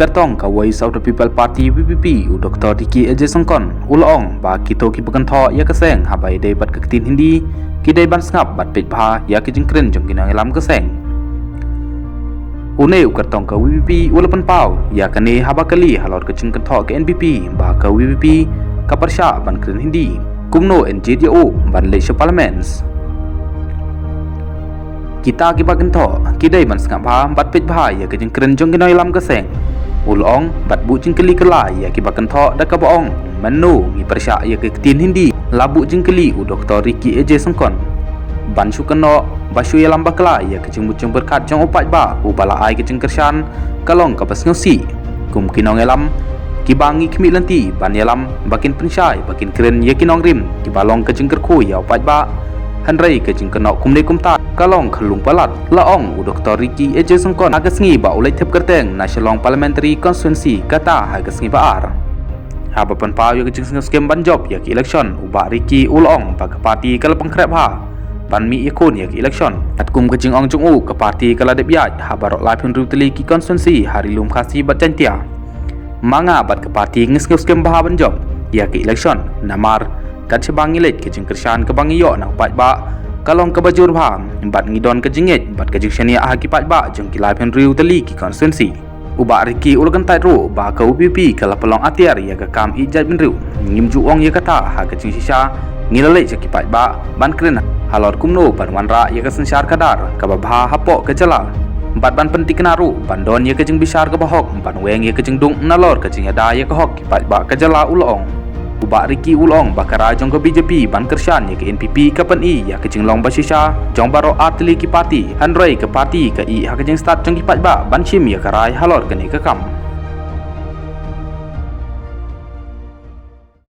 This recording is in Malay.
kartong ka Voice of the People Party VPP u Dr. Diki Ajay Songkon ulong ba kito ki pagantho ya kaseng habai dei bat katin hindi ki dei ban ngap bat pej bha ya ki jingkren jong kinang lam kaseng une u kartong ka VPP ulapan pau ya kane habakali halor ka jingkantho ke NPP ba ka VPP ka parsha ban kren hindi kumno NJDO ban leisha parliaments kita ki pagantho ki dei ban ngap bha bat pej bha ya ki jingkren jong kinang lam kaseng ulong bat bu jingkeli kelai ya ki pagantho da ka boong manu ngi parsha ya ki tin hindi labu jingkeli u Dr. Diki Ajay Songkon ban sukano basu ya lamba kelai ya ki jingmucung berkat jong opat ba u bala ai ki jingkersan kalong ka pas ngosi kum kinong elam ki bangi khmi lanti ban yalam bakin pensyai bakin keren ya kinong rim ki balong ka jingker khu ya opat ba hanrei ke jingkenok kumne kumta kalong khalung palat laong u Dr. Diki Ajay Songkon agasngi ba ulai thep kerteng national parliamentary constituency kata agasngi baar habapan pau ya ke jing skem banjob ya ki election u ba Diki ulong ba ka parti kala pangkrep ha ban mi yakun ya ki election atkum ke jing ong jung u ka parti kala dep ya habarok lai phun rutli ki constituency hari lum khasi bat jantia manga bat ka parti ngis skem ba banjob ya ki election namar kat sebangi let ke jing kersan ke bangi yo nak pat ba kalong ke bajur bham bat ngidon ke jinget bat ke jing shania ha ki pat ba jong ki lai phun riu tali ki constituency uba Diki ulgan tai ro ba ka UPP kala pelong atiar ya ka kam ijat bin riu ngim ju ong ya kata ha ke jing sisa ngilale ki pat ba ban kren halor kumno ban wanra ya ka sensar kadar ka babha hapok ke jala bat ban penti kenaru ban don ya ke jing bisar ke bahok ban weng ya ke jing dung nalor ke jing ada ya ka hok ki pat ba ke jala ulong uba Diki ulong bakara jong ke BJP ban kersan ya ke NPP ke pen i ya ke jing long basisa jong baro atli ki parti hanrei ke parti ke i ha ke jing start jong ki pat ba ban chim ya karai halor ke ni ke kam